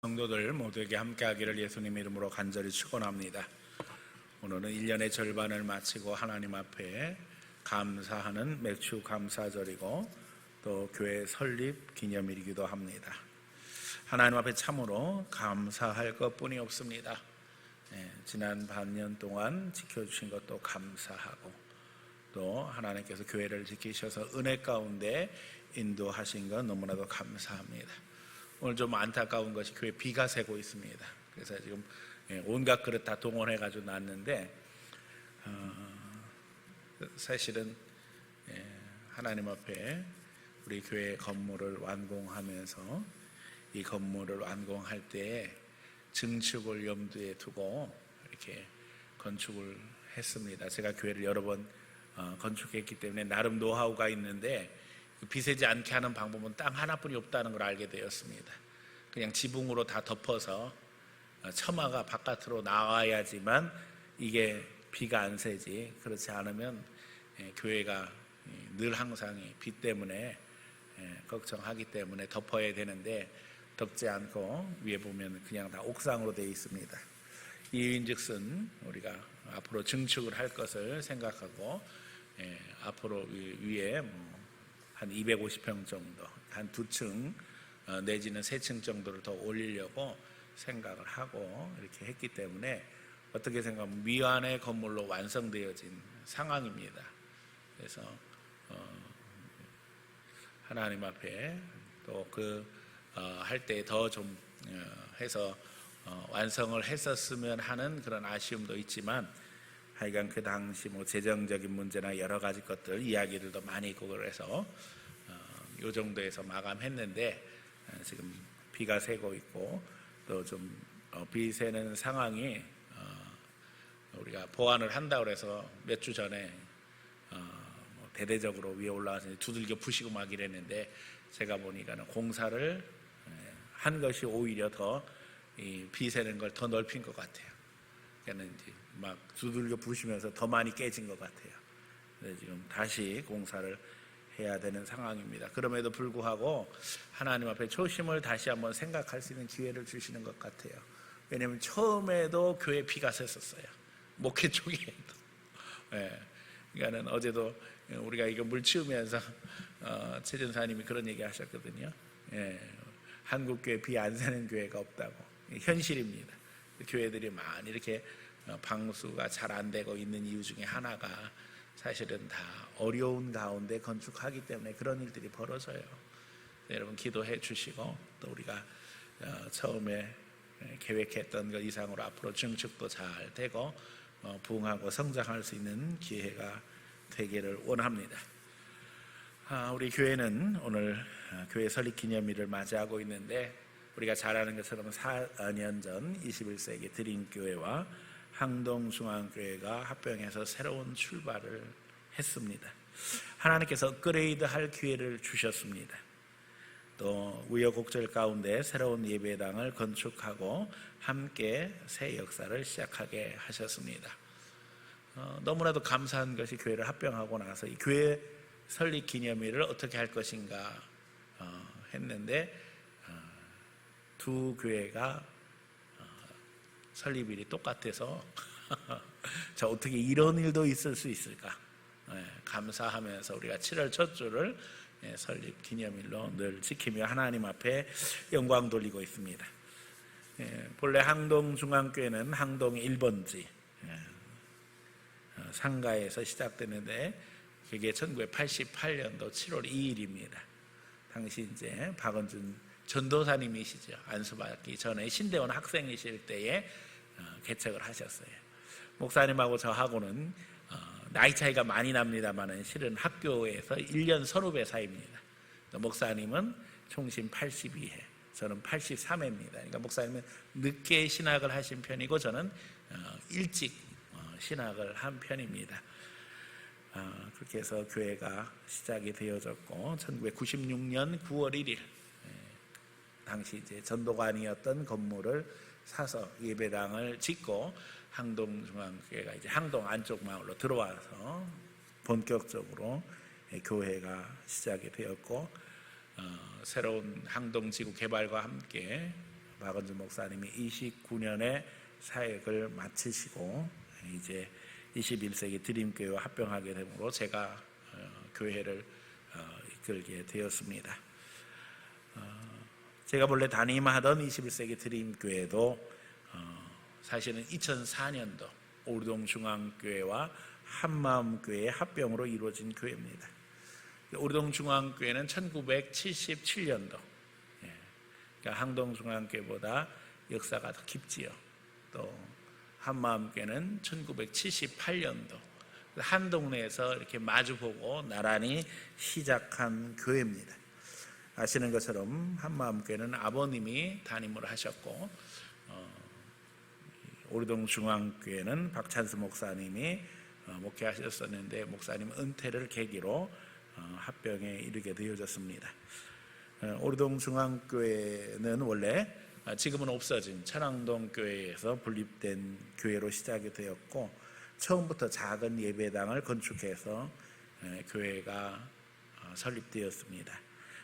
성도들 모두에게 함께하기를 예수님 이름으로 간절히 축원합니다. 오늘은 1년의 절반을 마치고 하나님 앞에 감사하는 맥주 감사절이고 또 교회 설립 기념일이기도 합니다. 하나님 앞에 참으로 감사할 것뿐이 없습니다. 지난 반년 동안 지켜주신 것도 감사하고 또 하나님께서 교회를 지키셔서 은혜 가운데 인도하신 것 너무나도 감사합니다. 오늘 좀 안타까운 것이 교회 비가 새고 있습니다. 그래서 지금 온갖 그릇 다 동원해가지고 놨는데 사실은 하나님 앞에 우리 교회 건물을 완공하면서 이 건물을 완공할 때 증축을 염두에 두고 이렇게 건축을 했습니다. 제가 교회를 여러 번 건축했기 때문에 나름 노하우가 있는데 비 새지 않게 하는 방법은 땅 하나뿐이 없다는 걸 알게 되었습니다. 그냥 지붕으로 다 덮어서 처마가 바깥으로 나와야지만 이게 비가 안 새지, 그렇지 않으면 교회가 늘 항상 비 때문에 걱정하기 때문에 덮어야 되는데 덮지 않고 위에 보면 그냥 다 옥상으로 되어 있습니다. 이인즉슨 우리가 앞으로 증축을 할 것을 생각하고 앞으로 위에 한 250평 정도, 한 2층 내지는 3층 정도를 더 올리려고 생각을 하고 이렇게 했기 때문에 어떻게 생각하면 미완의 건물로 완성되어진 상황입니다. 그래서 하나님 앞에 또 할 때 더 좀 해서 완성을 했었으면 하는 그런 아쉬움도 있지만 하여간 그 당시 재정적인 문제나 여러 가지 것들 이야기들도 많이 있고 그래서 이 정도에서 마감했는데 지금 비가 새고 있고 또 좀 비 새는 상황이 우리가 보완을 한다고 해서 몇 주 전에 대대적으로 위에 올라와서 두들겨 부시고 막 이랬는데 제가 보니까는 공사를 한 것이 오히려 더 비 새는 걸 더 넓힌 것 같아요. 그러니까 이제 막 두들겨 부시면서 더 많이 깨진 것 같아요. 그래서 지금 다시 공사를 해야 되는 상황입니다. 그럼에도 불구하고 하나님 앞에 초심을 다시 한번 생각할 수 있는 기회를 주시는 것 같아요. 왜냐하면 처음에도 교회 비가 샜었어요. 목회 초기에도. 그러니까는 어제도 우리가 이거 물 치우면서 최 전사님이 그런 얘기 하셨거든요. 한국 교회 비 안 새는 교회가 없다고. 현실입니다. 교회들이 많이 이렇게 방수가 잘 안 되고 있는 이유 중에 하나가 사실은 다 어려운 가운데 건축하기 때문에 그런 일들이 벌어져요. 여러분 기도해 주시고 또 우리가 처음에 계획했던 것 이상으로 앞으로 증축도 잘 되고 부흥하고 성장할 수 있는 기회가 되기를 원합니다. 우리 교회는 오늘 교회 설립 기념일을 맞이하고 있는데 우리가 잘 아는 것처럼 4년 전 21세기 드림교회와 항동중앙교회가 합병해서 새로운 출발을 했습니다. 하나님께서 업그레이드할 기회를 주셨습니다. 또 우여곡절 가운데 새로운 예배당을 건축하고 함께 새 역사를 시작하게 하셨습니다. 너무나도 감사한 것이 교회를 합병하고 나서 이 교회 설립 기념일을 어떻게 할 것인가 했는데 두 교회가 설립일이 똑같아서 자 어떻게 이런 일도 있을 수 있을까 감사하면서 우리가 7월 첫 주를 설립 기념일로 늘 지키며 하나님 앞에 영광 돌리고 있습니다. 본래 항동중앙교회는 항동 1번지 상가에서 시작되는데 그게 1988년도 7월 2일입니다. 당시 이제 박원준 전도사님이시죠. 안수받기 전에 신대원 학생이실 때에 개척을 하셨어요. 목사님하고 저하고는 나이 차이가 많이 납니다만 실은 학교에서 1년 선후배 사이입니다. 목사님은 총신 82회, 저는 83회입니다. 그러니까 목사님은 늦게 신학을 하신 편이고 저는 일찍 신학을 한 편입니다. 그렇게 해서 교회가 시작이 되어졌고 1996년 9월 1일 당시 이제 전도관이었던 건물을 사서 예배당을 짓고 항동중앙교회가 이제 항동 안쪽 마을로 들어와서 본격적으로 교회가 시작이 되었고 새로운 항동지구 개발과 함께 박은주 목사님이 29년의 사역을 마치시고 이제 21세기 드림교회와 합병하게 되므로 제가 교회를 이끌게 되었습니다. 제가 본래 담임하던 21세기 드림교회도 사실은 2004년도 오르동중앙교회와 한마음교회의 합병으로 이루어진 교회입니다. 오르동중앙교회는 1977년도, 그러니까 항동중앙교회보다 역사가 더 깊지요. 또 한마음교회는 1978년도 한 동네에서 이렇게 마주보고 나란히 시작한 교회입니다. 아시는 것처럼 한마음교회는 아버님이 담임을 하셨고 오르동중앙교회는 박찬수 목사님이 목회하셨었는데 목사님 은퇴를 계기로 합병에 이르게 되어졌습니다. 오르동중앙교회는 원래 지금은 없어진 천왕동교회에서 분립된 교회로 시작이 되었고 처음부터 작은 예배당을 건축해서 교회가 설립되었습니다.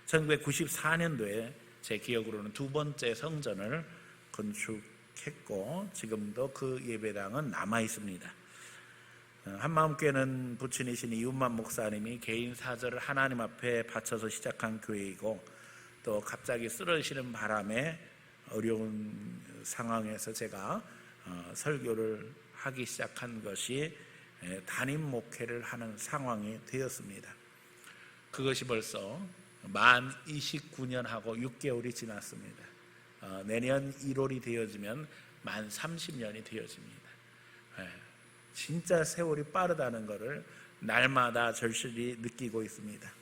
1994년도에 제 기억으로는 두 번째 성전을 건축했고 지금도 그 예배당은 남아 있습니다. 한마음교회는 부친이신 이윤만 목사님이 개인 사절을 하나님 앞에 바쳐서 시작한 교회이고 또 갑자기 쓰러지시는 바람에 어려운 상황에서 제가 설교를 하기 시작한 것이 담임 목회를 하는 상황이 되었습니다. 그것이 벌써 만 29년하고 6개월이 지났습니다. 내년 1월이 되어지면 만 30년이 되어집니다. 진짜 세월이 빠르다는 것을 날마다 절실히 느끼고 있습니다.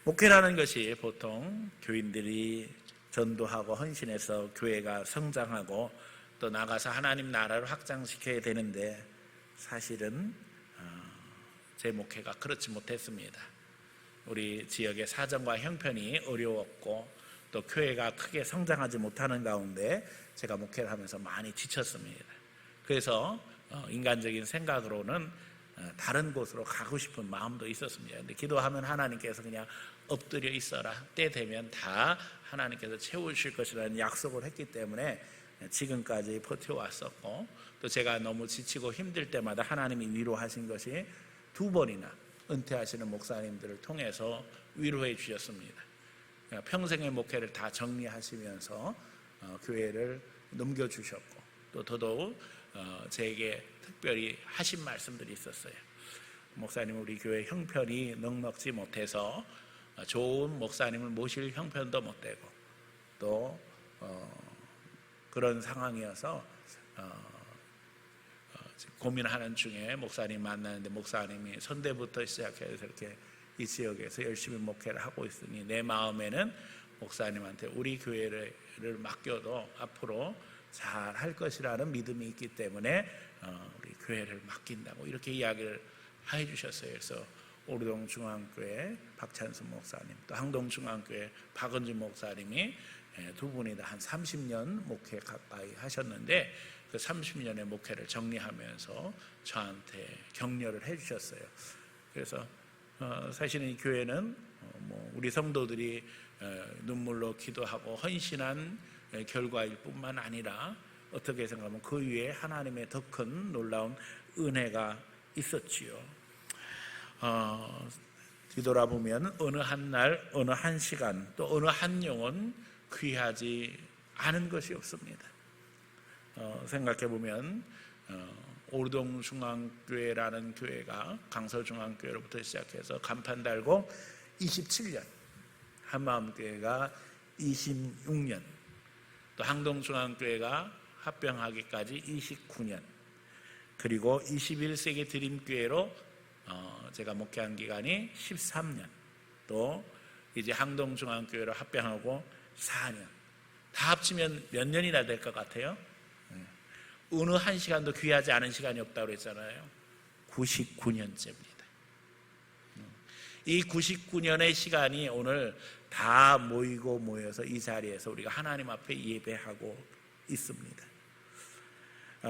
목회라는 것이 보통 교인들이 전도하고 헌신해서 교회가 성장하고 또 나가서 하나님 나라를 확장시켜야 되는데 사실은 제 목회가 그렇지 못했습니다. 우리 지역의 사정과 형편이 어려웠고 또 교회가 크게 성장하지 못하는 가운데 제가 목회를 하면서 많이 지쳤습니다. 그래서 인간적인 생각으로는 다른 곳으로 가고 싶은 마음도 있었습니다. 근데 기도하면 하나님께서 그냥 엎드려 있어라, 때 되면 다 하나님께서 채우실 것이라는 약속을 했기 때문에 지금까지 버텨왔었고 또 제가 너무 지치고 힘들 때마다 하나님이 위로하신 것이 두 번이나 은퇴하시는 목사님들을 통해서 위로해 주셨습니다. 평생의 목회를 다 정리하시면서 교회를 넘겨주셨고 또 더더욱 제게 특별히 하신 말씀들이 있었어요. 목사님, 우리 교회 형편이 넉넉지 못해서 좋은 목사님을 모실 형편도 못 되고 또 그런 상황이어서 고민하는 중에 목사님 만나는데 목사님이 선대부터 시작해서 이렇게 이 지역에서 열심히 목회를 하고 있으니 내 마음에는 목사님한테 우리 교회를 맡겨도 앞으로 잘 할 것이라는 믿음이 있기 때문에 우리 교회를 맡긴다고 이렇게 이야기를 해주셨어요. 그래서 오르동중앙교회 박찬수 목사님 또 항동중앙교회 박은주 목사님이 두 분이 다 한 30년 목회 가까이 하셨는데 그 30년의 목회를 정리하면서 저한테 격려를 해주셨어요. 그래서 사실은 이 교회는 우리 성도들이 눈물로 기도하고 헌신한 결과일 뿐만 아니라 어떻게 생각하면 그 위에 하나님의 더 큰 놀라운 은혜가 있었지요. 뒤돌아보면 어느 한 날, 어느 한 시간, 또 어느 한 영혼 귀하지 않은 것이 없습니다. 생각해보면 오르동중앙교회라는 교회가 강서중앙교회로부터 시작해서 간판 달고 27년, 한마음교회가 26년, 또 항동중앙교회가 합병하기까지 29년, 그리고 21세기 드림교회로 제가 목회한 기간이 13년, 또 이제 항동중앙교회로 합병하고 4년, 다 합치면 몇 년이나 될 것 같아요? 어느 한 시간도 귀하지 않은 시간이 없다고 그랬잖아요. 99년째입니다. 이 99년의 시간이 오늘 다 모여서 이 자리에서 우리가 하나님 앞에 예배하고 있습니다.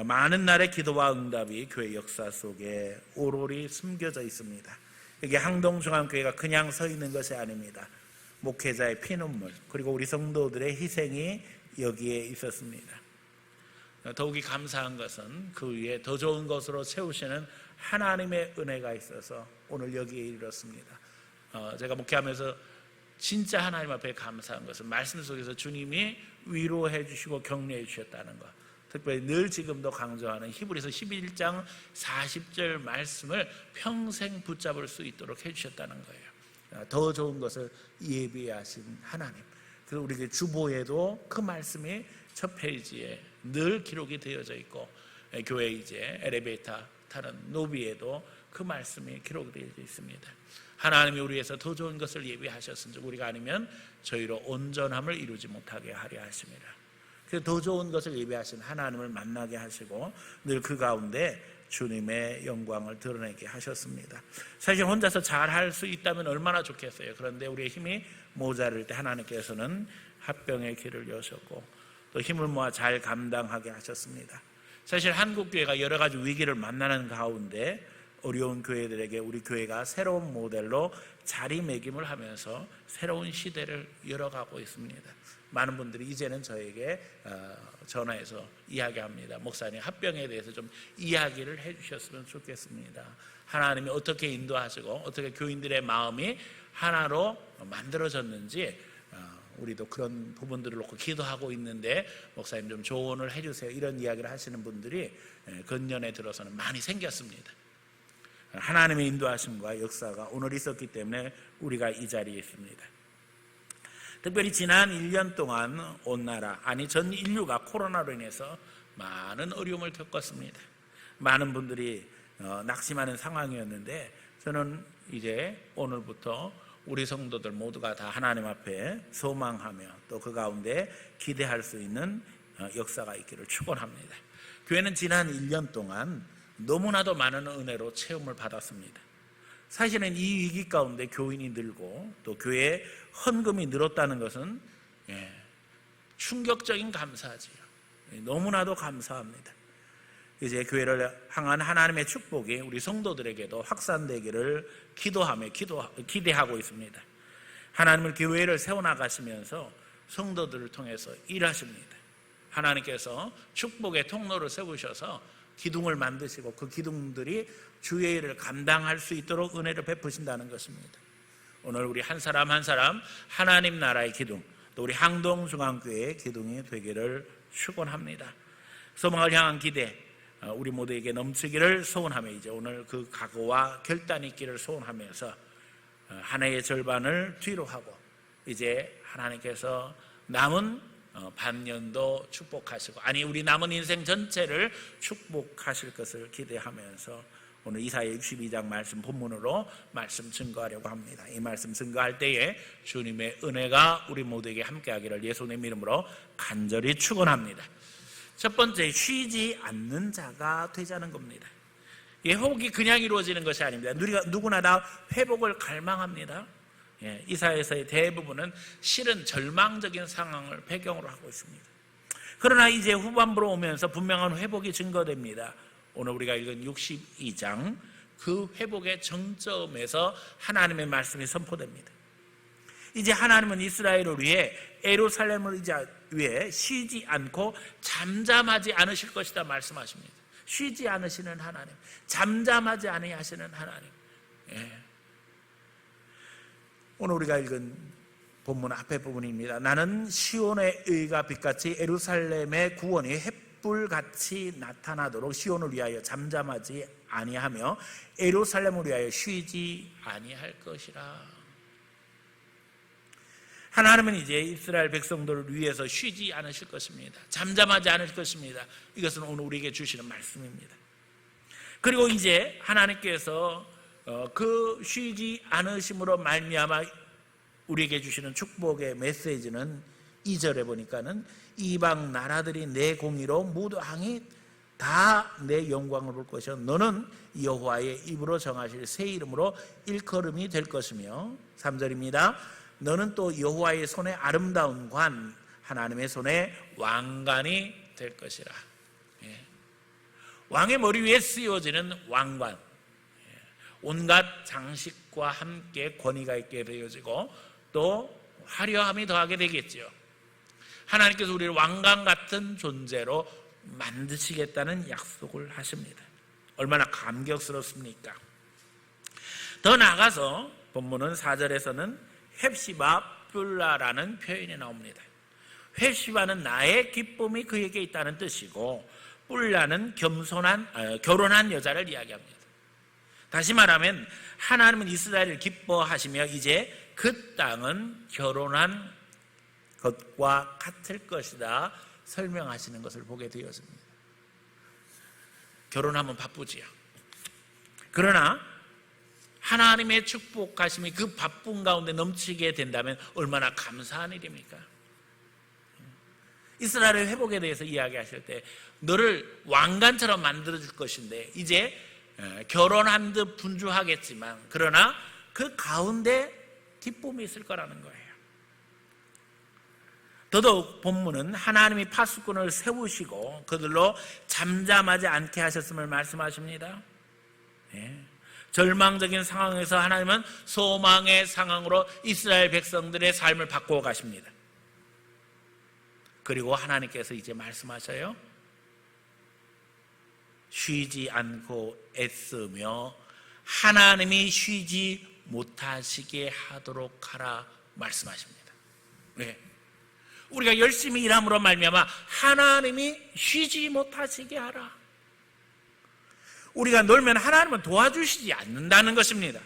많은 날의 기도와 응답이 교회 역사 속에 오롯이 숨겨져 있습니다. 여기 항동중앙교회가 그냥 서 있는 것이 아닙니다. 목회자의 피눈물 그리고 우리 성도들의 희생이 여기에 있었습니다. 더욱이 감사한 것은 그 위에 더 좋은 것으로 채우시는 하나님의 은혜가 있어서 오늘 여기에 이르렀습니다. 제가 목회하면서 진짜 하나님 앞에 감사한 것은 말씀 속에서 주님이 위로해 주시고 격려해 주셨다는 것, 특별히 늘 지금도 강조하는 히브리서 11장 40절 말씀을 평생 붙잡을 수 있도록 해주셨다는 거예요. 더 좋은 것을 예비하신 하나님. 그래서 우리 주보에도 그 말씀이 첫 페이지에 늘 기록이 되어져 있고, 교회 이제 엘리베이터 타는 노비에도 그 말씀이 기록되어 있습니다. 하나님이 우리 위해서 더 좋은 것을 예비하셨은즉 우리가 아니면 저희로 온전함을 이루지 못하게 하려 하십니다. 더 좋은 것을 예비하신 하나님을 만나게 하시고 늘 그 가운데 주님의 영광을 드러내게 하셨습니다. 사실 혼자서 잘할 수 있다면 얼마나 좋겠어요. 그런데 우리의 힘이 모자랄 때 하나님께서는 합병의 길을 여셨고 또 힘을 모아 잘 감당하게 하셨습니다. 사실 한국교회가 여러 가지 위기를 만나는 가운데 어려운 교회들에게 우리 교회가 새로운 모델로 자리매김을 하면서 새로운 시대를 열어가고 있습니다. 많은 분들이 이제는 저에게 전화해서 이야기합니다. 목사님, 합병에 대해서 좀 이야기를 해주셨으면 좋겠습니다. 하나님이 어떻게 인도하시고 어떻게 교인들의 마음이 하나로 만들어졌는지 우리도 그런 부분들을 놓고 기도하고 있는데 목사님 좀 조언을 해주세요. 이런 이야기를 하시는 분들이 근년에 들어서는 많이 생겼습니다. 하나님의 인도하심과 역사가 오늘 있었기 때문에 우리가 이 자리에 있습니다. 특별히 지난 1년 동안 온 나라, 아니 전 인류가 코로나로 인해서 많은 어려움을 겪었습니다. 많은 분들이 낙심하는 상황이었는데 저는 이제 오늘부터 우리 성도들 모두가 다 하나님 앞에 소망하며 또 그 가운데 기대할 수 있는 역사가 있기를 축원합니다. 교회는 지난 1년 동안 너무나도 많은 은혜로 체험을 받았습니다. 사실은 이 위기 가운데 교인이 늘고 또 교회에 헌금이 늘었다는 것은 충격적인 감사지요. 너무나도 감사합니다. 이제 교회를 향한 하나님의 축복이 우리 성도들에게도 확산되기를 기대하고 있습니다. 하나님은 교회를 세워나가시면서 성도들을 통해서 일하십니다. 하나님께서 축복의 통로를 세우셔서 기둥을 만드시고 그 기둥들이 주의 일을 감당할 수 있도록 은혜를 베푸신다는 것입니다. 오늘 우리 한 사람 한 사람 하나님 나라의 기둥, 또 우리 항동중앙교회의 기둥이 되기를 축원합니다. 소망을 향한 기대 우리 모두에게 넘치기를 소원하며 이제 오늘 그 각오와 결단이 있기를 소원하면서 한 해의 절반을 뒤로 하고 이제 하나님께서 남은 반년도 축복하시고 아니 우리 남은 인생 전체를 축복하실 것을 기대하면서 오늘 이사야 62장 말씀 본문으로 말씀 증거하려고 합니다. 이 말씀 증거할 때에 주님의 은혜가 우리 모두에게 함께하기를 예수님의 이름으로 간절히 축원합니다. 첫 번째, 쉬지 않는 자가 되자는 겁니다. 회복이 그냥 이루어지는 것이 아닙니다. 누구나 다 회복을 갈망합니다. 이사야서의 대부분은 실은 절망적인 상황을 배경으로 하고 있습니다. 그러나 이제 후반부로 오면서 분명한 회복이 증거됩니다. 오늘 우리가 읽은 62장 그 회복의 정점에서 하나님의 말씀이 선포됩니다. 이제 하나님은 이스라엘을 위해 예루살렘을 위해 쉬지 않고 잠잠하지 않으실 것이다 말씀하십니다. 쉬지 않으시는 하나님, 잠잠하지 아니하시는 하나님. 오늘 우리가 읽은 본문 앞에 부분입니다. 나는 시온의 의가 빛같이 예루살렘의 구원이 햇불같이 나타나도록 시온을 위하여 잠잠하지 아니하며 예루살렘을 위하여 쉬지 아니할 것이라. 하나님은 이제 이스라엘 백성들을 위해서 쉬지 않으실 것입니다. 잠잠하지 않을 것입니다. 이것은 오늘 우리에게 주시는 말씀입니다. 그리고 이제 하나님께서 그 쉬지 않으심으로 말미암아 우리에게 주시는 축복의 메시지는 2절에 보니까는 이방 나라들이 내 공의로 무도항이 다 내 영광을 볼 것이요 너는 여호와의 입으로 정하실 새 이름으로 일컬음이 될 것이며 3절입니다. 너는 또 여호와의 손에 아름다운 관 하나님의 손에 왕관이 될 것이라. 왕의 머리 위에 씌워지는 왕관, 온갖 장식과 함께 권위가 있게 되어지고 또 화려함이 더하게 되겠죠. 하나님께서 우리를 왕관 같은 존재로 만드시겠다는 약속을 하십니다. 얼마나 감격스럽습니까? 더 나아가서 본문은 4절에서는 헵시바 뷸라라는 표현이 나옵니다. 헵시바는 나의 기쁨이 그에게 있다는 뜻이고, 뿔라는 결혼한 여자를 이야기합니다. 다시 말하면 하나님은 이스라엘을 기뻐하시며 이제 그 땅은 결혼한 것과 같을 것이다 설명하시는 것을 보게 되었습니다. 결혼하면 바쁘지요. 그러나 하나님의 축복하심이 그 바쁜 가운데 넘치게 된다면 얼마나 감사한 일입니까? 이스라엘의 회복에 대해서 이야기하실 때 너를 왕관처럼 만들어줄 것인데 이제 결혼한 듯 분주하겠지만 그러나 그 가운데 기쁨이 있을 거라는 거예요. 더더욱 본문은 하나님이 파수꾼을 세우시고 그들로 잠잠하지 않게 하셨음을 말씀하십니다. 절망적인 상황에서 하나님은 소망의 상황으로 이스라엘 백성들의 삶을 바꾸어 가십니다. 그리고 하나님께서 이제 말씀하셔요. 쉬지 않고 애쓰며 하나님이 쉬지 못하시게 하도록 하라 말씀하십니다. 네. 우리가 열심히 일함으로 말미암아 하나님이 쉬지 못하시게 하라. 우리가 놀면 하나님은 도와주시지 않는다는 것입니다.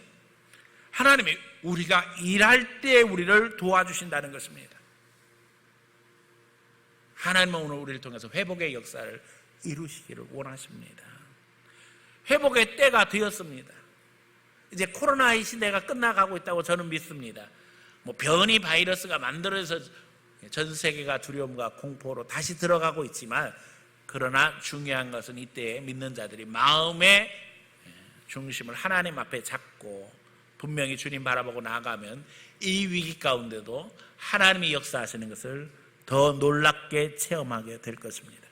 하나님이 우리가 일할 때 우리를 도와주신다는 것입니다. 하나님은 오늘 우리를 통해서 회복의 역사를 이루시기를 원하십니다. 회복의 때가 되었습니다. 이제 코로나의 시대가 끝나가고 있다고 저는 믿습니다. 변이 바이러스가 만들어서 전 세계가 두려움과 공포로 다시 들어가고 있지만, 그러나 중요한 것은 이때 믿는 자들이 마음의 중심을 하나님 앞에 잡고 분명히 주님 바라보고 나아가면 이 위기 가운데도 하나님이 역사하시는 것을 더 놀랍게 체험하게 될 것입니다.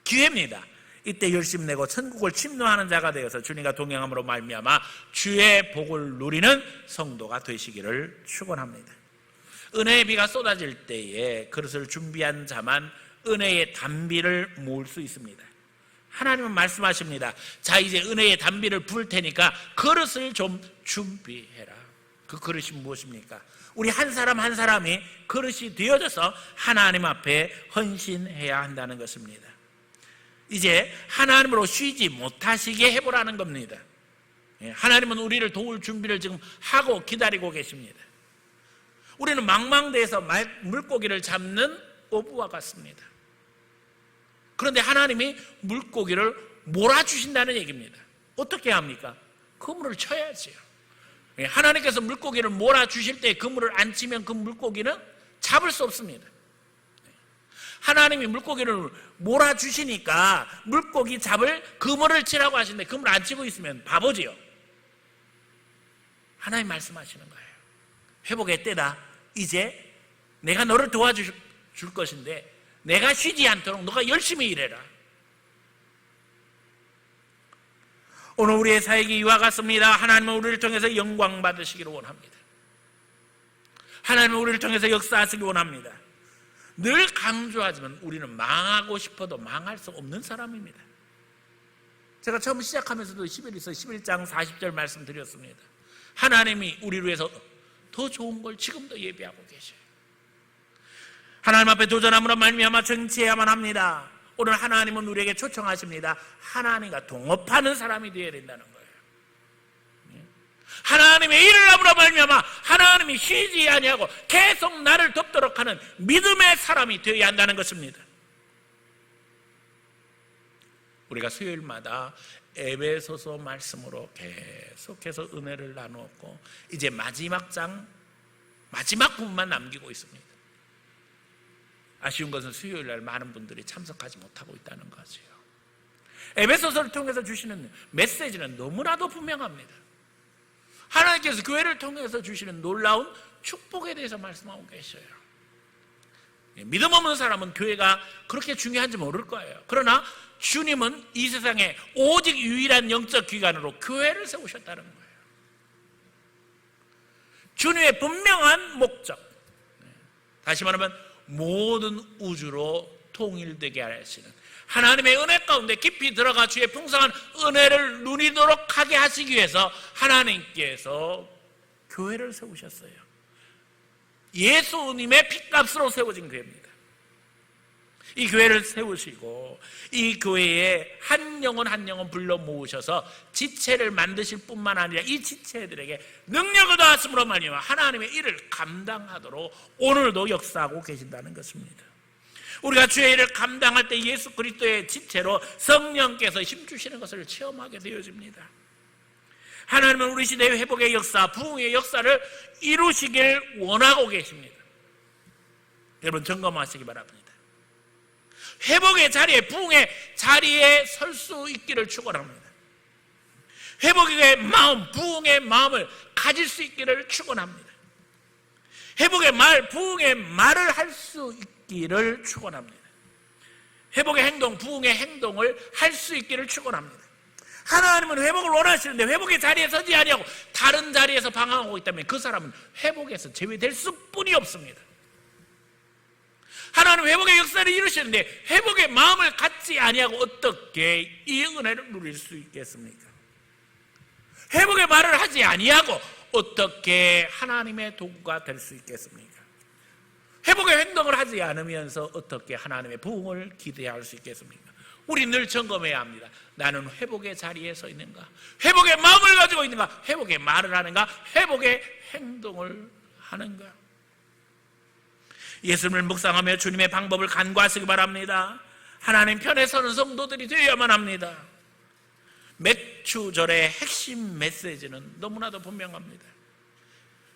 기회입니다. 이때 열심 내고 천국을 침노하는 자가 되어서 주님과 동행함으로 말미암아 주의 복을 누리는 성도가 되시기를 축원합니다. 은혜의 비가 쏟아질 때에 그릇을 준비한 자만 은혜의 단비를 모을 수 있습니다. 하나님은 말씀하십니다. 자, 이제 은혜의 단비를 부을 테니까 그릇을 좀 준비해라. 그 그릇이 무엇입니까? 우리 한 사람 한 사람이 그릇이 되어져서 하나님 앞에 헌신해야 한다는 것입니다. 이제 하나님으로 쉬지 못하시게 해보라는 겁니다. 하나님은 우리를 도울 준비를 지금 하고 기다리고 계십니다. 우리는 망망대해서 물고기를 잡는 어부와 같습니다. 그런데 하나님이 물고기를 몰아주신다는 얘기입니다. 어떻게 합니까? 그물을 쳐야지요. 하나님께서 물고기를 몰아주실 때 그물을 안 치면 그 물고기는 잡을 수 없습니다. 하나님이 물고기를 몰아주시니까 물고기 잡을 그물을 치라고 하시는데 그물 안 치고 있으면 바보지요. 하나님 말씀하시는 거예요. 회복의 때다. 이제 내가 너를 도와줄 것인데 내가 쉬지 않도록 너가 열심히 일해라. 오늘 우리의 사역이 이와 같습니다. 하나님은 우리를 통해서 영광 받으시기를 원합니다. 하나님은 우리를 통해서 역사하시기 원합니다. 늘 강조하지만 우리는 망하고 싶어도 망할 수 없는 사람입니다. 제가 처음 시작하면서도 11장 40절 말씀드렸습니다. 하나님이 우리를 위해서 더 좋은 걸 지금도 예비하고 계셔요. 하나님 앞에 도전함으로 말미암아 정치해야만 합니다. 오늘 하나님은 우리에게 초청하십니다. 하나님과 동업하는 사람이 되어야 된다는 거예요. 하나님의 일을 함으로 말미암아 하나님이 쉬지 아니하고 계속 나를 돕도록 하는 믿음의 사람이 되어야 한다는 것입니다. 우리가 수요일마다 에베소서 말씀으로 계속해서 은혜를 나누었고 이제 마지막 장 마지막 부분만 남기고 있습니다. 아쉬운 것은 수요일날 많은 분들이 참석하지 못하고 있다는 거죠. 에베소서를 통해서 주시는 메시지는 너무나도 분명합니다. 하나님께서 교회를 통해서 주시는 놀라운 축복에 대해서 말씀하고 계셔요. 믿음 없는 사람은 교회가 그렇게 중요한지 모를 거예요. 그러나 주님은 이 세상에 오직 유일한 영적 기관으로 교회를 세우셨다는 거예요. 주님의 분명한 목적, 다시 말하면 모든 우주로 통일되게 하시는 하나님의 은혜 가운데 깊이 들어가 주의 풍성한 은혜를 누리도록 하게 하시기 위해서 하나님께서 교회를 세우셨어요. 예수님의 핏값으로 세워진 교회입니다. 이 교회를 세우시고 이 교회에 한 영혼 한 영혼 불러 모으셔서 지체를 만드실 뿐만 아니라 이 지체들에게 능력을 더하심으로 말미암아 하나님의 일을 감당하도록 오늘도 역사하고 계신다는 것입니다. 우리가 주의 일을 감당할 때 예수 그리스도의 지체로 성령께서 힘주시는 것을 체험하게 되어집니다. 하나님은 우리 시대의 회복의 역사, 부흥의 역사를 이루시길 원하고 계십니다. 여러분 점검하시기 바랍니다. 회복의 자리에, 부흥의 자리에 설 수 있기를 축원합니다. 회복의 마음, 부흥의 마음을 가질 수 있기를 축원합니다. 회복의 말, 부흥의 말을 할 수 있기를 축원합니다. 회복의 행동, 부흥의 행동을 할 수 있기를 축원합니다. 하나님은 회복을 원하시는데 회복의 자리에 서지 아니하고 다른 자리에서 방황하고 있다면 그 사람은 회복에서 제외될 수뿐이 없습니다. 하나님 회복의 역사를 이루시는데 회복의 마음을 갖지 아니하고 어떻게 이 은혜를 누릴 수 있겠습니까? 회복의 말을 하지 아니하고 어떻게 하나님의 도구가 될 수 있겠습니까? 회복의 행동을 하지 않으면서 어떻게 하나님의 부흥을 기대할 수 있겠습니까? 우리 늘 점검해야 합니다. 나는 회복의 자리에 서 있는가? 회복의 마음을 가지고 있는가? 회복의 말을 하는가? 회복의 행동을 하는가? 예수님을 묵상하며 주님의 방법을 간구하시기 바랍니다. 하나님 편에 서는 성도들이 되어야만 합니다. 맥추절의 핵심 메시지는 너무나도 분명합니다.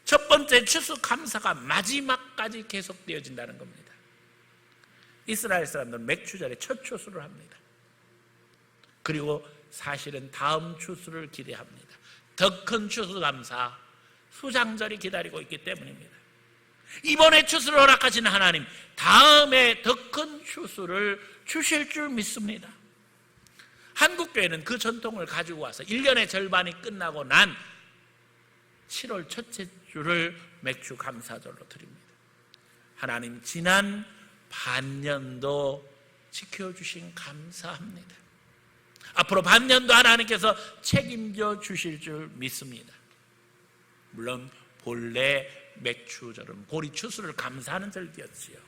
첫 번째 추수감사가 마지막까지 계속되어진다는 겁니다. 이스라엘 사람들은 맥추절에 첫 추수를 합니다. 그리고 사실은 다음 추수를 기대합니다. 더 큰 추수감사, 수장절이 기다리고 있기 때문입니다. 이번에 추수를 허락하시는 하나님, 다음에 더 큰 추수를 주실 줄 믿습니다. 한국교회는 그 전통을 가지고 와서 1년의 절반이 끝나고 난 7월 첫째 주를 맥주 감사절로 드립니다. 하나님 지난 반년도 지켜주신 감사합니다. 앞으로 반년도 하나님께서 책임져 주실 줄 믿습니다. 물론 본래 맥추절은 보리 추수를 감사하는 절기였지요.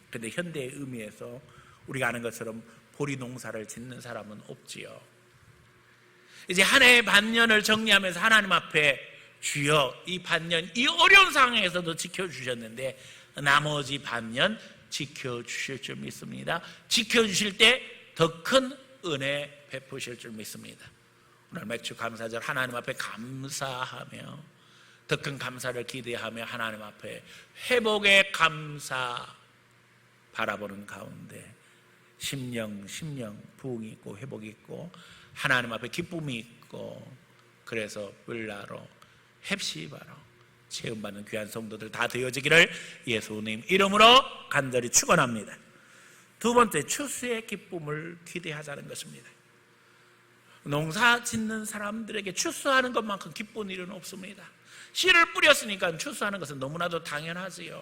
그런데 현대의 의미에서 우리가 아는 것처럼 보리 농사를 짓는 사람은 없지요. 이제 한 해의 반년을 정리하면서 하나님 앞에 주여 이 반년 이 어려운 상황에서도 지켜주셨는데 나머지 반년 지켜주실 줄 믿습니다. 지켜주실 때 더 큰 은혜 베푸실 줄 믿습니다. 오늘 맥주 감사절 하나님 앞에 감사하며 더 큰 감사를 기대하며 하나님 앞에 회복의 감사 바라보는 가운데 심령 부흥이 있고 회복이 있고 하나님 앞에 기쁨이 있고 그래서 을라로 헵시바로 체험받는 귀한 성도들 다 되어지기를 예수님 이름으로 간절히 축원합니다. 두 번째, 추수의 기쁨을 기대하자는 것입니다. 농사 짓는 사람들에게 추수하는 것만큼 기쁜 일은 없습니다. 씨를 뿌렸으니까 추수하는 것은 너무나도 당연하지요.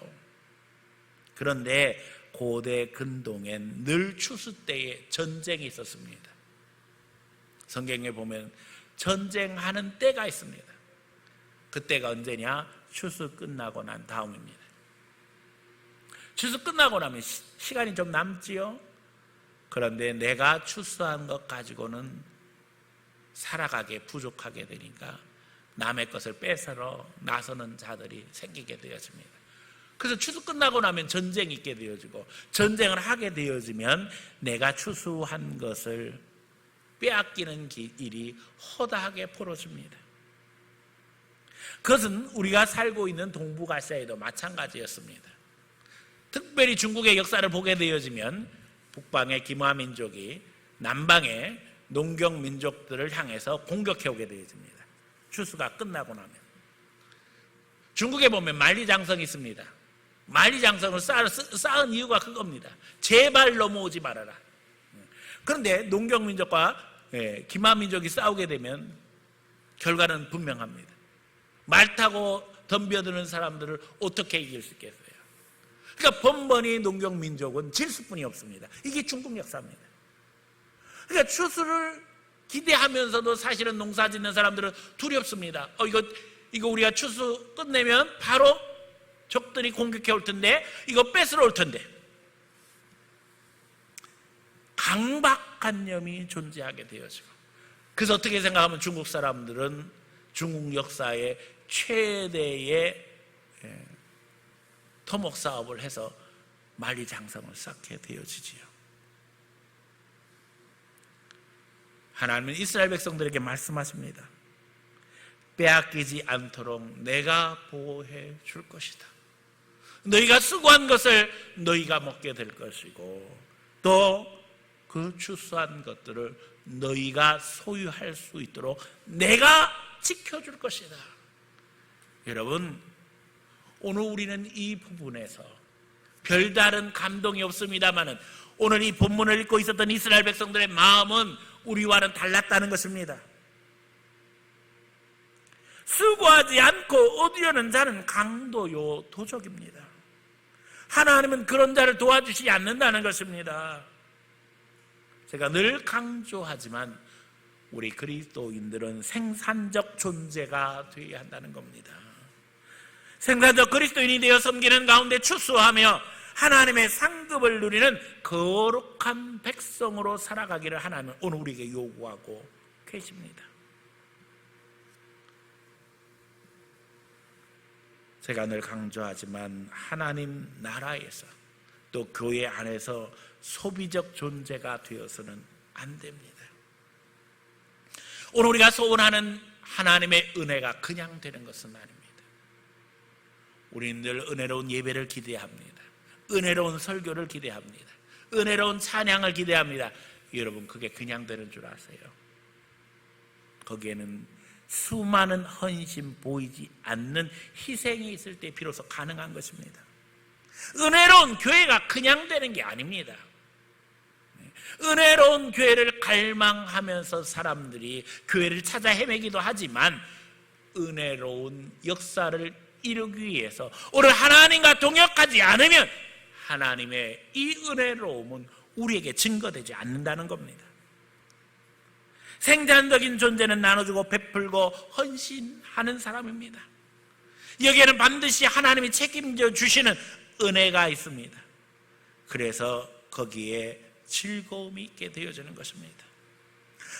그런데 고대 근동엔 늘 추수 때에 전쟁이 있었습니다. 성경에 보면 전쟁하는 때가 있습니다. 그때가 언제냐? 추수 끝나고 난 다음입니다. 추수 끝나고 나면 시간이 좀 남지요. 그런데 내가 추수한 것 가지고는 살아가게 부족하게 되니까 남의 것을 뺏으러 나서는 자들이 생기게 되어집니다. 그래서 추수 끝나고 나면 전쟁이 있게 되어지고 전쟁을 하게 되어지면 내가 추수한 것을 빼앗기는 일이 허다하게 벌어집니다. 그것은 우리가 살고 있는 동북아시아에도 마찬가지였습니다. 특별히 중국의 역사를 보게 되어지면 북방의 기마민족이 남방의 농경민족들을 향해서 공격해오게 되어집니다. 추수가 끝나고 나면 중국에 보면 만리장성이 있습니다. 만리장성을 쌓은 이유가 그겁니다. 제발 넘어오지 말아라. 그런데 농경민족과 기마민족이 싸우게 되면 결과는 분명합니다. 말 타고 덤벼드는 사람들을 어떻게 이길 수 있겠어요? 그러니까 번번이 농경 민족은 질 수뿐이 없습니다. 이게 중국 역사입니다. 그러니까 추수를 기대하면서도 사실은 농사 짓는 사람들은 두렵습니다. 이거 우리가 추수 끝내면 바로 적들이 공격해 올 텐데, 이거 뺏으러 올 텐데. 강박관념이 존재하게 되어지고, 그래서 어떻게 생각하면 중국 사람들은 중국 역사의 최대의 토목 사업을 해서 만리장성을 쌓게 되어지지요. 하나님은 이스라엘 백성들에게 말씀하십니다. 빼앗기지 않도록 내가 보호해 줄 것이다. 너희가 수고한 것을 너희가 먹게 될 것이고, 또 그 추수한 것들을 너희가 소유할 수 있도록 내가 지켜줄 것이다. 여러분, 오늘 우리는 이 부분에서 별다른 감동이 없습니다마는 오늘 이 본문을 읽고 있었던 이스라엘 백성들의 마음은 우리와는 달랐다는 것입니다. 수고하지 않고 얻으려는 자는 강도요 도적입니다. 하나님은 그런 자를 도와주시지 않는다는 것입니다. 제가 늘 강조하지만 우리 그리스도인들은 생산적 존재가 되어야 한다는 겁니다. 생산적 그리스도인이 되어 섬기는 가운데 추수하며 하나님의 상급을 누리는 거룩한 백성으로 살아가기를 하나님은 오늘 우리에게 요구하고 계십니다. 제가 늘 강조하지만 하나님 나라에서 또 교회 안에서 소비적 존재가 되어서는 안 됩니다. 오늘 우리가 소원하는 하나님의 은혜가 그냥 되는 것은 아닙니다. 우리는 늘 은혜로운 예배를 기대합니다. 은혜로운 설교를 기대합니다. 은혜로운 찬양을 기대합니다. 여러분, 그게 그냥 되는 줄 아세요? 거기에는 수많은 헌신 보이지 않는 희생이 있을 때 비로소 가능한 것입니다. 은혜로운 교회가 그냥 되는 게 아닙니다. 은혜로운 교회를 갈망하면서 사람들이 교회를 찾아 헤매기도 하지만 은혜로운 역사를 이루기 위해서 오늘 하나님과 동역하지 않으면 하나님의 이 은혜로움은 우리에게 증거되지 않는다는 겁니다. 생산적인 존재는 나눠주고 베풀고 헌신하는 사람입니다. 여기에는 반드시 하나님이 책임져 주시는 은혜가 있습니다. 그래서 거기에 즐거움이 있게 되어지는 것입니다.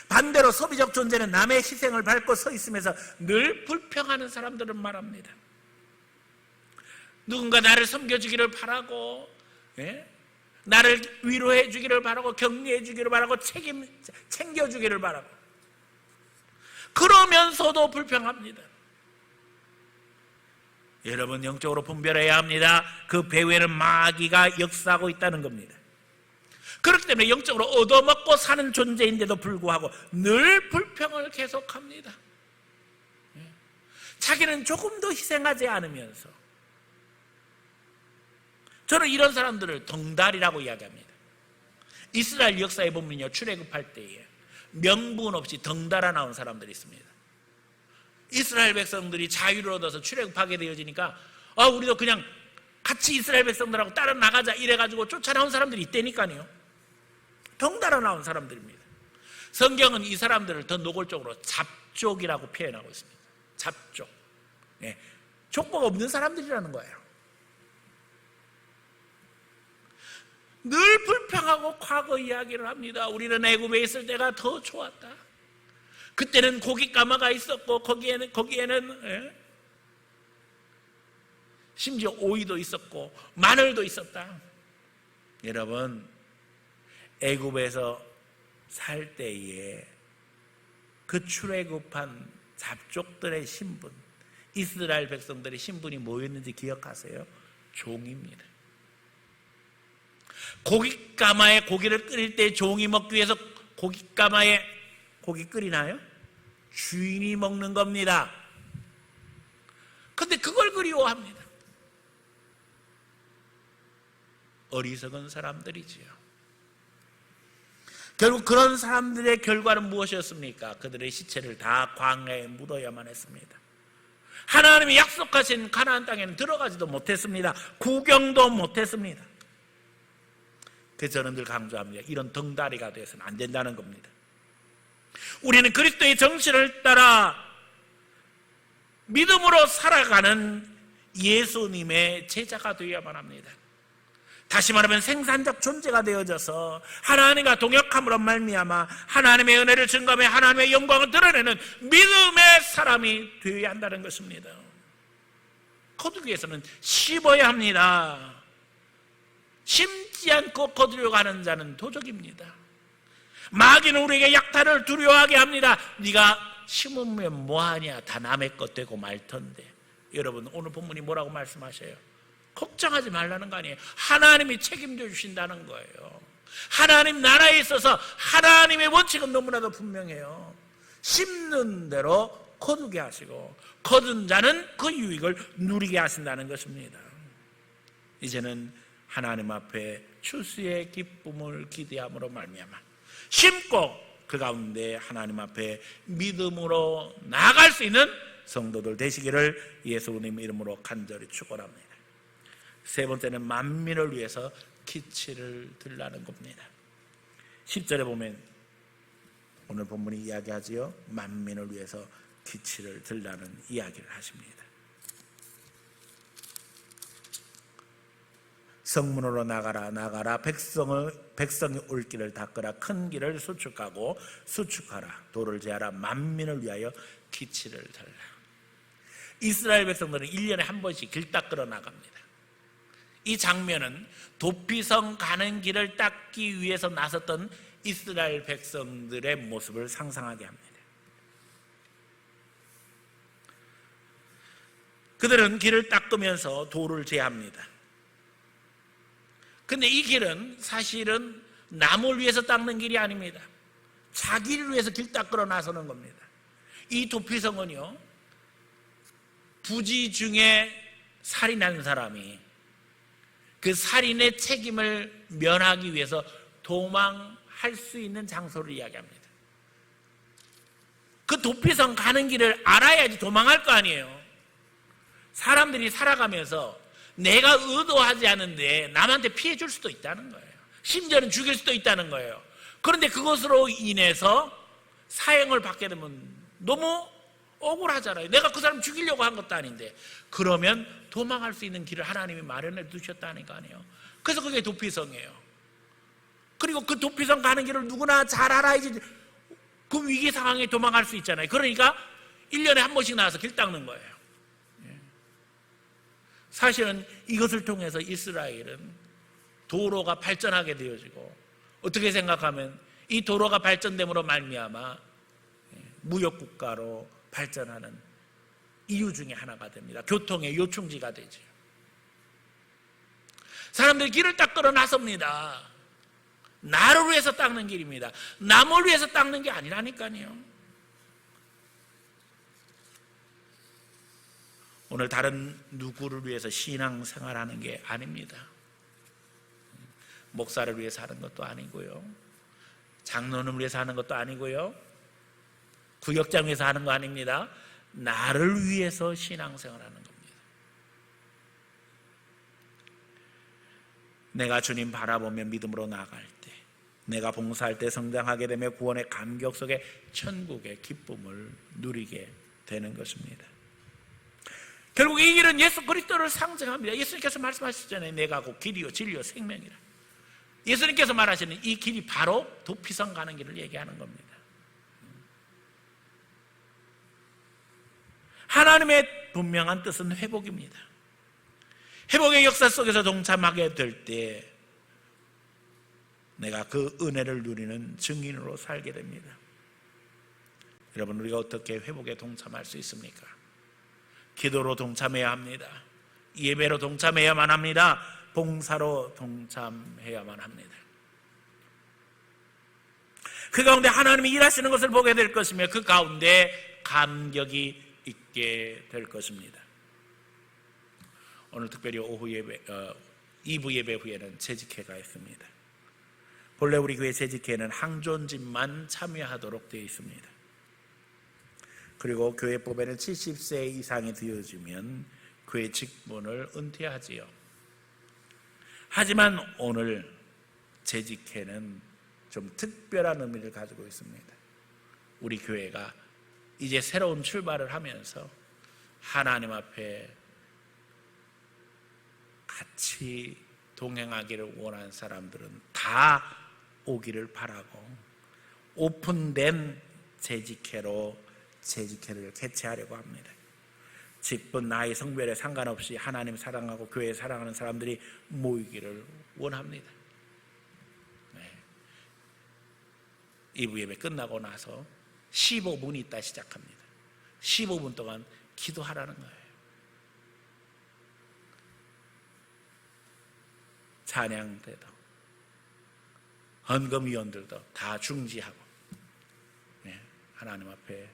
반대로 소비적 존재는 남의 희생을 밟고 서 있으면서 늘 불평하는 사람들은 말합니다. 누군가 나를 섬겨주기를 바라고, 나를 위로해 주기를 바라고, 격려해 주기를 바라고, 챙겨주기를 바라고, 그러면서도 불평합니다. 여러분, 영적으로 분별해야 합니다. 그 배후에는 마귀가 역사하고 있다는 겁니다. 그렇기 때문에 영적으로 얻어먹고 사는 존재인데도 불구하고 늘 불평을 계속합니다. 자기는 조금도 희생하지 않으면서. 저는 이런 사람들을 덩달이라고 이야기합니다. 이스라엘 역사에 보면요, 출애굽할 때에 명분 없이 덩달아 나온 사람들이 있습니다. 이스라엘 백성들이 자유를 얻어서 출애굽하게 되어지니까 우리도 그냥 같이 이스라엘 백성들하고 따라 나가자 이래가지고 쫓아나온 사람들이 있다니까요. 덩달아 나온 사람들입니다. 성경은 이 사람들을 더 노골적으로 잡족이라고 표현하고 있습니다. 잡족. 족보가 없는 사람들이라는 거예요. 늘 불평하고 과거 이야기를 합니다. 우리는 애굽에 있을 때가 더 좋았다. 그때는 고깃가마가 있었고 거기에는 심지어 오이도 있었고 마늘도 있었다. 여러분, 애굽에서 살 때에 그 출애굽한 잡족들의 신분, 이스라엘 백성들의 신분이 뭐였는지 기억하세요? 종입니다. 고깃가마에 고기를 끓일 때 종이 먹기 위해서 고깃가마에 고기 끓이나요? 주인이 먹는 겁니다. 근데 그걸 그리워합니다. 어리석은 사람들이지요. 결국 그런 사람들의 결과는 무엇이었습니까? 그들의 시체를 다 광야에 묻어야만 했습니다. 하나님이 약속하신 가나안 땅에는 들어가지도 못했습니다. 구경도 못했습니다. 그래서 저는 늘 강조합니다. 이런 덩다리가 되어서는 안 된다는 겁니다. 우리는 그리스도의 정신을 따라 믿음으로 살아가는 예수님의 제자가 되어야만 합니다. 다시 말하면 생산적 존재가 되어져서 하나님과 동역함으로 말미암아 하나님의 은혜를 증거하며 하나님의 영광을 드러내는 믿음의 사람이 되어야 한다는 것입니다. 거두기에서는 심어야 합니다. 심지 않고 거두려고 하는 자는 도적입니다. 마귀는 우리에게 약탈을 두려워하게 합니다. 네가 심으면 뭐하냐, 다 남의 것 되고 말던데. 여러분, 오늘 본문이 뭐라고 말씀하셔요? 걱정하지 말라는 거 아니에요. 하나님이 책임져 주신다는 거예요. 하나님 나라에 있어서 하나님의 원칙은 너무나도 분명해요. 심는 대로 거두게 하시고 거둔 자는 그 유익을 누리게 하신다는 것입니다. 이제는 하나님 앞에 추수의 기쁨을 기대함으로 말미암아 심고 그 가운데 하나님 앞에 믿음으로 나아갈 수 있는 성도들 되시기를 예수님 이름으로 간절히 축원합니다. 세 번째는 만민을 위해서 기치를 들라는 겁니다. 10절에 보면 오늘 본문이 이야기하지요. 만민을 위해서 기치를 들라는 이야기를 하십니다. 성문으로 나가라 백성이 올 길을 닦으라 큰 길을 수축하라 도를 제하라 만민을 위하여 기치를 들라. 이스라엘 백성들은 1년에 한 번씩 길 닦으러 나갑니다. 이 장면은 도피성 가는 길을 닦기 위해서 나섰던 이스라엘 백성들의 모습을 상상하게 합니다. 그들은 길을 닦으면서 도를 제합니다. 근데 이 길은 사실은 남을 위해서 닦는 길이 아닙니다. 자기를 위해서 길 닦으러 나서는 겁니다. 이 도피성은요, 부지 중에 살인한 사람이 그 살인의 책임을 면하기 위해서 도망할 수 있는 장소를 이야기합니다. 그 도피성 가는 길을 알아야지 도망할 거 아니에요. 사람들이 살아가면서 내가 의도하지 않은데 남한테 피해 줄 수도 있다는 거예요. 심지어는 죽일 수도 있다는 거예요. 그런데 그것으로 인해서 사형을 받게 되면 너무 억울하잖아요. 내가 그 사람 죽이려고 한 것도 아닌데. 그러면 도망할 수 있는 길을 하나님이 마련해 두셨다는 거 아니에요. 그래서 그게 도피성이에요. 그리고 그 도피성 가는 길을 누구나 잘 알아야지 그 위기 상황에 도망갈 수 있잖아요. 그러니까 1년에 한 번씩 나와서 길 닦는 거예요. 사실은 이것을 통해서 이스라엘은 도로가 발전하게 되어지고, 어떻게 생각하면 이 도로가 발전됨으로 말미암아 무역국가로 발전하는 이유 중에 하나가 됩니다. 교통의 요충지가 되죠. 사람들이 길을 닦으러 나섭니다. 나를 위해서 닦는 길입니다. 남을 위해서 닦는 게 아니라니까요. 오늘 다른 누구를 위해서 신앙생활하는 게 아닙니다. 목사를 위해서 하는 것도 아니고요, 장로를 위해서 하는 것도 아니고요, 구역장 위해서 하는 거 아닙니다. 나를 위해서 신앙생활하는 겁니다. 내가 주님 바라보며 믿음으로 나아갈 때, 내가 봉사할 때 성장하게 되며 구원의 감격 속에 천국의 기쁨을 누리게 되는 것입니다. 결국 이 길은 예수 그리스도를 상징합니다. 예수님께서 말씀하셨잖아요. 내가 곧 길이요 진리요 생명이라. 예수님께서 말하시는 이 길이 바로 도피성 가는 길을 얘기하는 겁니다. 하나님의 분명한 뜻은 회복입니다. 회복의 역사 속에서 동참하게 될 때 내가 그 은혜를 누리는 증인으로 살게 됩니다. 여러분, 우리가 어떻게 회복에 동참할 수 있습니까? 기도로 동참해야 합니다. 예배로 동참해야만 합니다. 봉사로 동참해야만 합니다. 그 가운데 하나님이 일하시는 것을 보게 될 것이며 그 가운데 감격이 있게 될 것입니다. 오늘 특별히 오후 예배, 2부 예배 후에는 재직회가 있습니다. 본래 우리 교회 재직회는 항존집만 참여하도록 되어 있습니다. 그리고 교회법에는 70세 이상이 되어지면 교회 직분을 은퇴하지요. 하지만 오늘 재직회는 좀 특별한 의미를 가지고 있습니다. 우리 교회가 이제 새로운 출발을 하면서 하나님 앞에 같이 동행하기를 원하는 사람들은 다 오기를 바라고 오픈된 재직회로 재직회를 개최하려고 합니다. 직분, 나이, 성별에 상관없이 하나님 사랑하고 교회 사랑하는 사람들이 모이기를 원합니다. 2부 예배 끝나고 나서 15분 있다 시작합니다. 15분 동안 기도하라는 거예요. 찬양대도 헌금위원들도 다 중지하고 하나님 앞에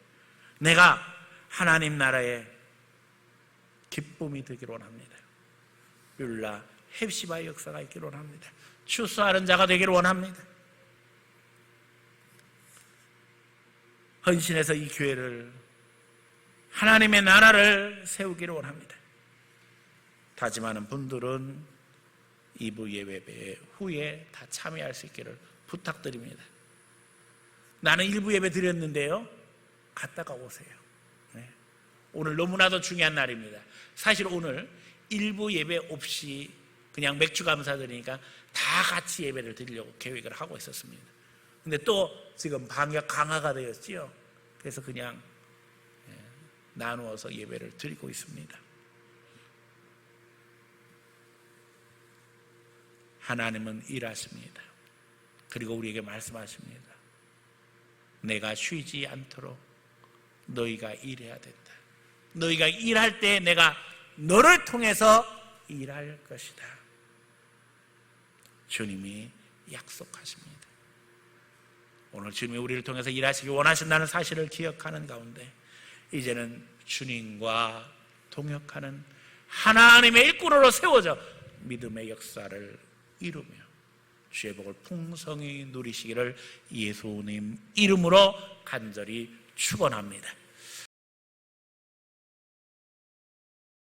내가 하나님 나라의 기쁨이 되기를 원합니다. 율라 헵시바의 역사가 있기를 원합니다. 추수하는 자가 되기를 원합니다. 헌신해서 이 교회를 하나님의 나라를 세우기를 원합니다. 다짐하는 분들은 2부 예배 후에 다 참여할 수 있기를 부탁드립니다. 나는 1부 예배 드렸는데요, 갔다가 오세요. 오늘 너무나도 중요한 날입니다. 사실 오늘 1부 예배 없이 그냥 맥주 감사드리니까 다 같이 예배를 드리려고 계획을 하고 있었습니다. 근데 또 지금 방역 강화가 되었지요. 그래서 그냥 나누어서 예배를 드리고 있습니다. 하나님은 일하십니다. 그리고 우리에게 말씀하십니다. 내가 쉬지 않도록 너희가 일해야 된다. 너희가 일할 때 내가 너를 통해서 일할 것이다. 주님이 약속하십니다. 오늘 주님이 우리를 통해서 일하시기 원하신다는 사실을 기억하는 가운데 이제는 주님과 동역하는 하나님의 일꾼으로 세워져 믿음의 역사를 이루며 주의 복을 풍성히 누리시기를 예수님 이름으로 간절히 축원합니다.